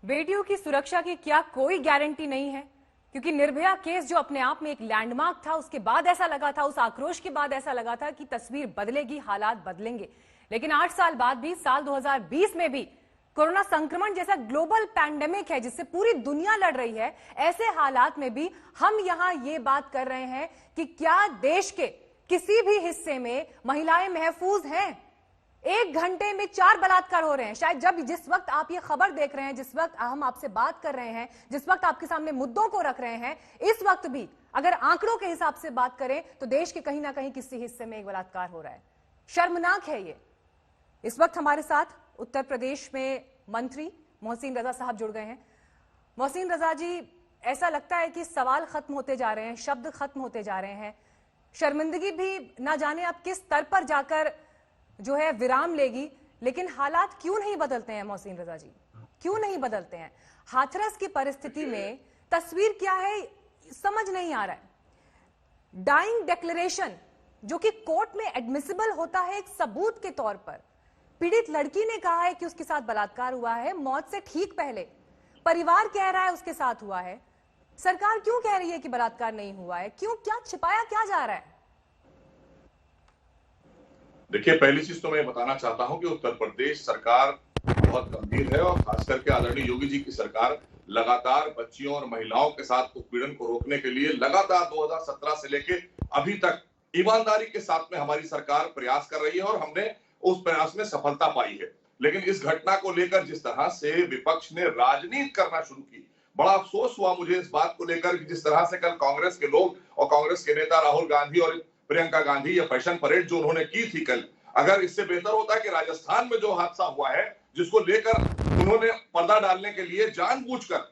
बेटियों की सुरक्षा की क्या कोई गारंटी नहीं है? क्योंकि निर्भया केस जो अपने आप में एक लैंडमार्क था, उसके बाद ऐसा लगा था, उस आक्रोश के बाद ऐसा लगा था कि तस्वीर बदलेगी, हालात बदलेंगे। लेकिन 8 साल बाद भी, साल 2020 में भी कोरोना संक्रमण जैसा ग्लोबल पैंडेमिक है जिससे पूरी दुनिया लड़ रही है, ऐसे हालात में भी हम यहां ये बात कर रहे हैं कि क्या देश के किसी भी हिस्से में महिलाएं महफूज हैं? 1 घंटे में 4 बलात्कार हो रहे हैं। शायद जिस वक्त आप ये खबर देख रहे हैं, जिस वक्त हम आपसे बात कर रहे हैं, जिस वक्त आपके सामने मुद्दों को रख रहे हैं, इस वक्त भी अगर आंकड़ों के हिसाब से बात करें तो देश के कहीं ना कहीं किसी हिस्से में एक बलात्कार हो रहा है। शर्मनाक है ये। इस वक्त हमारे साथ उत्तर प्रदेश में मंत्री मोहसिन रजा साहब जुड़ गए हैं। मोहसिन रजा जी, ऐसा लगता है कि सवाल खत्म होते जा रहे हैं, शब्द खत्म होते जा रहे हैं, शर्मिंदगी भी ना जाने अब किस स्तर पर जाकर जो है विराम लेगी। लेकिन हालात क्यों नहीं बदलते हैं मोहसिन रजा जी? क्यों नहीं बदलते हैं? हाथरस की परिस्थिति में तस्वीर क्या है समझ नहीं आ रहा है। डाइंग डिक्लेरेशन जो कि कोर्ट में एडमिसिबल होता है एक सबूत के तौर पर, पीड़ित लड़की ने कहा है कि उसके साथ बलात्कार हुआ है मौत से ठीक पहले, परिवार कह रहा है उसके साथ हुआ है, सरकार क्यों कह रही है कि बलात्कार नहीं हुआ है? क्यों, क्या छिपाया क्या जा रहा है? देखिए, पहली चीज तो मैं बताना चाहता हूं कि उत्तर प्रदेश सरकार बहुत गंभीर है और खास करके आदरणीय योगी जी की सरकार लगातार बच्चियों और महिलाओं के साथ उत्पीड़न को रोकने के लिए लगातार 2017 से लेके अभी तक ईमानदारी के साथ में हमारी सरकार प्रयास कर रही है और हमने उस प्रयास में सफलता पाई है। लेकिन इस घटना को लेकर जिस तरह से विपक्ष ने राजनीति करना शुरू की, बड़ा अफसोस हुआ मुझे इस बात को लेकर कि जिस तरह से कल कांग्रेस के लोग और कांग्रेस के नेता राहुल गांधी और प्रियंका गांधी ये फैशन परेड जो उन्होंने की थी कल, अगर इससे बेहतर होता कि राजस्थान में जो हादसा हुआ है जिसको लेकर उन्होंने पर्दा डालने के लिए जानबूझकर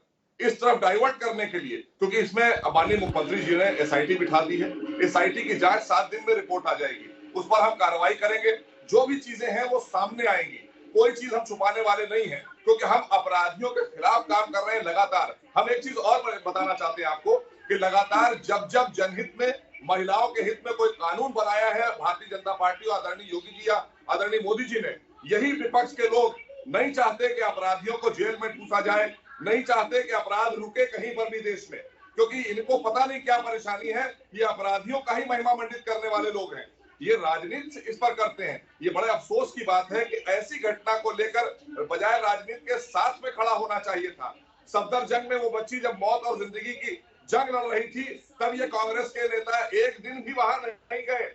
इस तरफ डाइवर्ट करने के लिए, क्योंकि इसमें माननीय मुख्यमंत्री जी ने एसआईटी बिठा दी है। एसआईटी की जांच 7 दिन में रिपोर्ट आ जाएगी, उस पर हम कार्रवाई करेंगे, जो भी चीजें हैं वो सामने आएंगी। कोई चीज हम छुपाने वाले नहीं है क्योंकि हम अपराधियों के खिलाफ काम कर रहे हैं लगातार। हम एक चीज और बताना चाहते हैं आपको कि लगातार जब जब जनहित में, महिलाओं के हित में कोई कानून बनाया है भारतीय जनता पार्टी और आदरणीय योगी जी या आदरणीय मोदी जी ने, यही विपक्ष के लोग नहीं चाहते कि अपराधियों को जेल में ठूसा जाए, नहीं चाहते कि अपराध रुके कहीं पर भी देश में, क्योंकि इनको पता नहीं क्या परेशानी है। ये अपराधियों का ही महिमा मंडित करने वाले लोग हैं, ये राजनीति इस पर करते हैं। ये बड़े अफसोस की बात है कि ऐसी घटना को लेकर बजाय राजनीति के साथ में खड़ा होना चाहिए था। सफदरजंग में वो बच्ची जब मौत और जिंदगी की जंग लड़ रही थी, तब ये कांग्रेस के नेता एक दिन भी वहां नहीं गए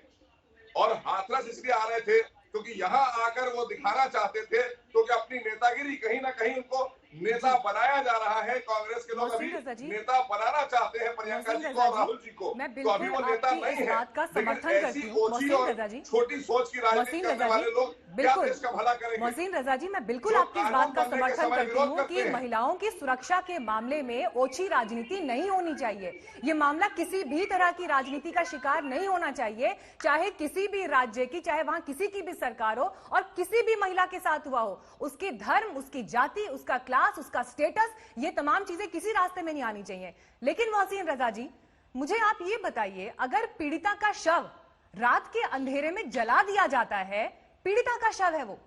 और हाथरस इसलिए आ रहे थे क्योंकि यहाँ आकर वो दिखाना चाहते थे, क्योंकि अपनी नेतागिरी कहीं ना कहीं उनको नेता बनाया जा रहा है। कांग्रेस के लोग अभी नेता बनाना चाहते हैं प्रियंका जी को और राहुल जी को, तो अभी वो नेता नहीं है। लेकिन ऐसी ओछी और छोटी सोच की राजनीति करने वाले लोग क्या देश का भला करेंगे? मोहसिन रजा जी, मैं बिल्कुल आपकी इस बात का समर्थन करती हूँ कि महिलाओं की सुरक्षा के मामले में ओछी राजनीति नहीं होनी चाहिए। ये मामला किसी भी तरह की राजनीति का शिकार नहीं होना चाहिए, चाहे किसी भी राज्य की, चाहे वहां किसी की भी सरकार हो और किसी भी महिला के साथ हुआ हो। उसके धर्म, उसकी जाति, उसका क्लास, उसका स्टेटस, ये तमाम चीजें किसी रास्ते में नहीं आनी चाहिए। लेकिन मोहसिन रजा जी, मुझे आप ये बताइए, अगर पीड़िता का शव रात के अंधेरे में जला दिया जाता है, पीड़िता का शव है वो,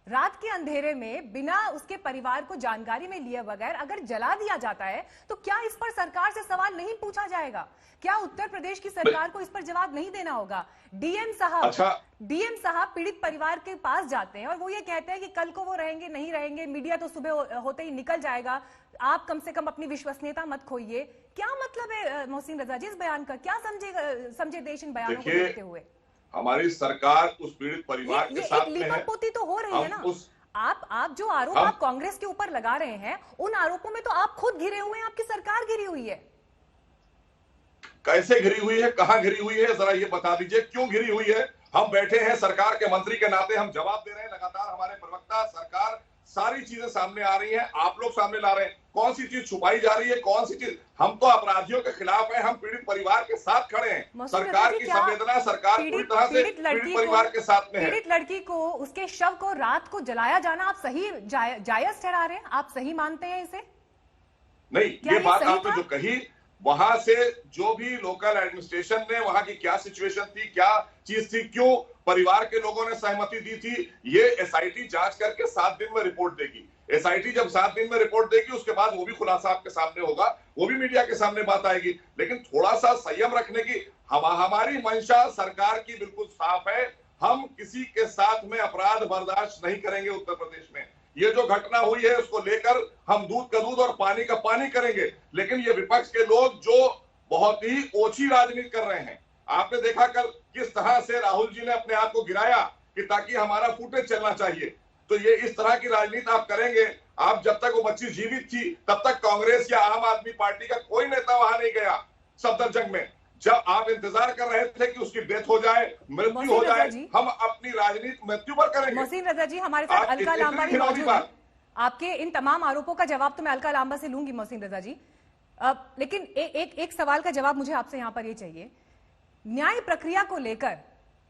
रात के अंधेरे में बिना उसके परिवार को जानकारी में लिए बगैर अगर जला दिया जाता है, तो क्या इस पर सरकार से सवाल नहीं पूछा जाएगा? क्या उत्तर प्रदेश की सरकार को इस पर जवाब नहीं देना होगा? डीएम साहब पीड़ित परिवार के पास जाते हैं और वो ये कहते हैं कि कल को वो रहेंगे नहीं रहेंगे, मीडिया तो सुबह होते ही निकल जाएगा, आप कम से कम अपनी विश्वसनीयता मत खोइए। क्या मतलब है मोहसिन रजा जी इस बयान का? क्या समझे देश इन बयानों को देखते हुए? हमारी सरकार उस पीड़ित परिवार के साथ में है। पोती तो हो रही है ना। आप जो आरोप आप कांग्रेस के ऊपर लगा रहे हैं, उन आरोपों में तो आप खुद घिरे हुए हैं, आपकी सरकार घिरी हुई है। कैसे घिरी हुई है, कहां घिरी हुई है, जरा ये बता दीजिए, क्यों घिरी हुई है? हम बैठे हैं सरकार के मंत्री के नाते, हम जवाब दे रहे हैं लगातार। हमारे प्रवक्ता, सरकार, सारी चीजें सामने आ रही हैं, आप लोग सामने ला रहे हैं। कौन सी चीज छुपाई जा रही है, कौन सी चीज? हम तो अपराधियों के खिलाफ हैं, हम पीड़ित परिवार के साथ खड़े हैं। सरकार की संवेदना, सरकार पूरी तरह से पीड़ित परिवार के साथ में है। पीड़ित लड़की को, उसके शव को रात को जलाया जाना आप सही जायज ठहरा रहे हैं? आप सही मानते हैं इसे? नहीं, ये बात आपने जो कही, वहां से जो भी लोकल एडमिनिस्ट्रेशन ने, वहां की क्या सिचुएशन थी, क्या चीज थी, क्यों परिवार के लोगों ने सहमति दी थी, ये एसआईटी जांच करके 7 दिन में रिपोर्ट देगी। एसआईटी जब 7 दिन में रिपोर्ट देगी उसके बाद वो भी खुलासा आपके सामने होगा, वो भी मीडिया के सामने बात आएगी। लेकिन थोड़ा सा संयम रखने की हमारी मंशा सरकार की बिल्कुल साफ है। हम किसी के साथ में अपराध बर्दाश्त नहीं करेंगे। उत्तर प्रदेश में ये जो घटना हुई है उसको लेकर हम दूध का दूध और पानी का पानी करेंगे। लेकिन ये विपक्ष के लोग जो बहुत ही ओछी राजनीति कर रहे हैं, आपने देखा कल किस तरह से राहुल जी ने अपने आप को गिराया कि ताकि हमारा फुटेज चलना चाहिए। तो ये इस तरह की राजनीति आप करेंगे। आप जब तक वो बच्ची जीवित थी तब तक कांग्रेस या आम आदमी पार्टी का कोई नेता वहां नहीं गया सफदरजंग में। जब आप इंतजार कर रहे थे कि उसकी डेथ हो जाए, मृत्यु हो जाए, हम अपनी राजनीति मृत्यु पर करेंगे। मोहसिन रजा जी, हमारे साथ अलका लांबा भी मौजूद है। आपके इन तमाम आरोपों का जवाब तो मैं अलका लांबा से लूंगी मोहसिन रजा जी, लेकिन एक सवाल का जवाब मुझे आपसे यहां पर ये चाहिए, न्याय प्रक्रिया को लेकर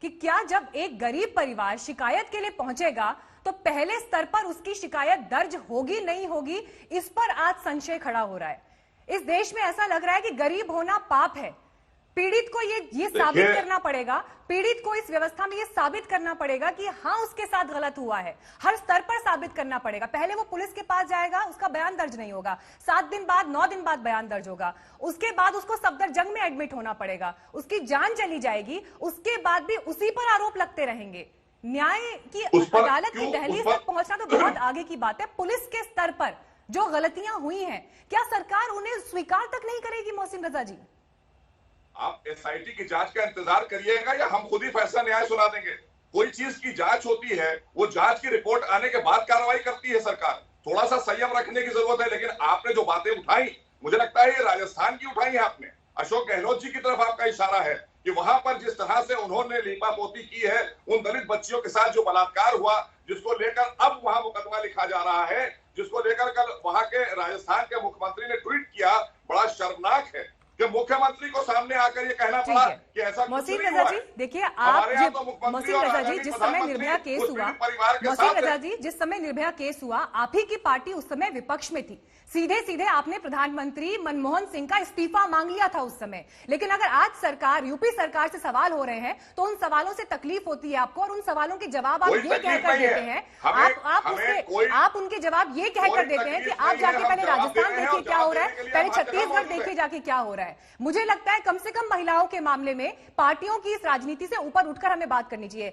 कि क्या जब एक गरीब परिवार शिकायत के लिए पहुंचेगा तो पहले स्तर पर उसकी शिकायत दर्ज होगी नहीं होगी, इस पर आज संशय खड़ा हो रहा है। इस देश में ऐसा लग रहा है कि गरीब होना पाप है। पीड़ित को ये साबित करना पड़ेगा, पीड़ित को इस व्यवस्था में ये साबित करना पड़ेगा कि हाँ उसके साथ गलत हुआ है। हर स्तर पर साबित करना पड़ेगा। पहले वो पुलिस के पास जाएगा, उसका बयान दर्ज नहीं होगा, 7 दिन बाद 9 दिन बाद बयान दर्ज होगा, उसके बाद उसको सफदरजंग में एडमिट होना पड़ेगा, उसकी जान चली जाएगी, उसके बाद भी उसी पर आरोप लगते रहेंगे। न्याय की अदालत की दहलीज तक पहुंचना तो बहुत आगे की बात है। पुलिस के स्तर पर जो गलतियां हुई हैं, क्या सरकार उन्हें स्वीकार तक नहीं करेगी? मोहसिन रजा जी, आप एसआईटी की जांच का इंतजार करिएगा या हम खुद ही फैसला न्याय सुना देंगे? कोई चीज की जांच होती है, वो जांच की रिपोर्ट आने के बाद कार्रवाई करती है सरकार। थोड़ा सा संयम रखने की जरूरत है। लेकिन आपने जो बातें उठाई, मुझे लगता है ये राजस्थान की उठाई है आपने। अशोक गहलोत जी की तरफ आपका इशारा है कि वहां पर जिस तरह से उन्होंने लीपापोती की है उन दलित बच्चियों के साथ जो बलात्कार हुआ, जिसको लेकर अब वहां मुकदमा लिखा जा रहा है, जिसको लेकर कल वहां के राजस्थान के मुख्यमंत्री ने ट्वीट किया, बड़ा शर्मनाक है कि मुख्यमंत्री को सामने आकर ये कहना पड़ा कि ऐसा मोहसिन रजा जी, देखिए मोहसिन रजा जी, जिस समय निर्भया केस हुआ, मोहसिन रजा जी, जिस समय निर्भया केस हुआ, आप ही की पार्टी उस समय विपक्ष में थी। सीधे सीधे आपने प्रधानमंत्री मनमोहन सिंह का इस्तीफा मांग लिया था उस समय। लेकिन अगर आज सरकार, यूपी सरकार से सवाल हो रहे हैं तो उन सवालों से तकलीफ होती है आपको, और उन सवालों के जवाब आप ये कहकर देते हैं, आप उनके जवाब ये कहकर देते हैं कि आप जाके पहले राजस्थान देखिए क्या हो रहा है, पहले छत्तीसगढ़ देखिए जाके क्या हो रहा है। मुझे लगता है कम से कम महिलाओं के मामले में पार्टियों की इस राजनीति से ऊपर उठकर हमें बात करनी चाहिए।